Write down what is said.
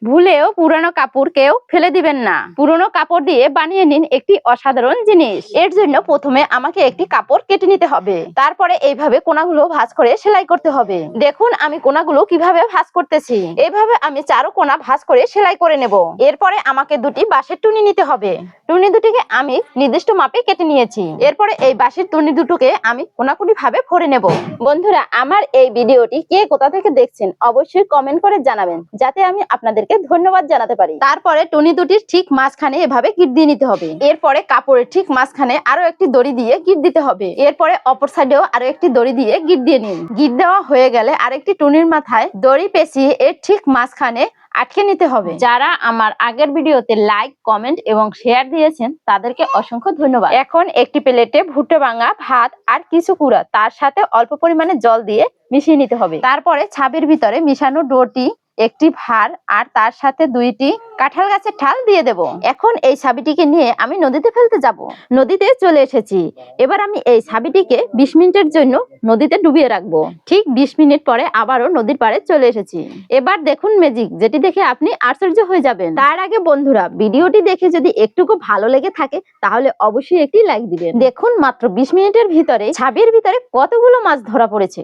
ভুলেও পুরানো কাপড় কেউ ফেলে দিবেন না। পুরনো কাপড় দিয়ে বানিয়ে নিন একটি অসাধারণ জিনিস। এর জন্য প্রথমে আমাকে একটি কাপড় কেটে নিতে হবে, তারপরে এইভাবে কোনাগুলো ভাঁজ করে সেলাই করতে হবে। দেখুন আমি কোনাগুলো কিভাবে ভাঁজ করতেছি। এইভাবে আমি চারো কোনা ভাঁজ করে সেলাই করে নেব। এরপরে আমাকে দুটি বাঁশের টুনি নিতে হবে। টুনি দুটিকে আমি নির্দিষ্ট মাপে কেটে নিয়েছি। এরপরে এই বাঁশের টুনি দুটোকে আমি কোনাকুনি ভাবে ভরে নেব। বন্ধুরা, আমার এই ভিডিওটি কে কোথা থেকে দেখছেন অবশ্যই কমেন্ট করে জানাবেন, যাতে আমি আপনাদেরকে ধন্যবাদ জানাতে পারি। তারপরে টুনি দুটির ঠিক মাঝখানে এভাবে গিট দিয়ে নিতে হবে। এরপরে কাপড়ের ঠিক মাঝখানে আরো একটি দড়ি দিয়ে গিট দিতে হবে। এরপরে অপর সাইডেও আরো একটি দড়ি দিয়ে গিট দিয়ে নিন। গিট দেওয়া হয়ে গেলে আরেকটি টুনির মাথায় দড়ি পেঁচিয়ে এর ঠিক মাঝখানে আটকে নিতে হবে। যারা আমার আগের ভিডিওতে লাইক, কমেন্ট এবং শেয়ার দিয়েছেন তাদেরকে অসংখ্য ধন্যবাদ। এখন একটি প্লেটে ভুট্টা ভাঙা ভাত আর কিছু কুড়া, তার সাথে অল্প পরিমাণে জল দিয়ে মিশিয়ে নিতে হবে। তারপরে ছাবির ভিতরে মিশানো ডোটি একটি ভার আর তার সাথে দুইটি কাঁঠাল গাছের ঠাল দিয়ে দেব। এখন এই ছাবিটিকে নিয়ে আমি নদীতে ফেলতে যাব। নদীতে চলে এসেছি। এবার আমি এই ছাবিটিকে 20 মিনিটের জন্য নদীতে ডুবিয়ে রাখবো। ঠিক 20 মিনিট পরে আবারও নদীর পাড়ে চলে এসেছি। এবার দেখুন ম্যাজিক, যেটি দেখে আপনি আশ্চর্য হয়ে যাবেন। তার আগে বন্ধুরা, ভিডিওটি দেখে যদি একটুকু ভালো লেগে থাকে তাহলে অবশ্যই একটি লাইক দিবেন। দেখুন মাত্র 20 মিনিটের ভিতরে ছাবির ভিতরে কতগুলো মাছ ধরা পড়েছে।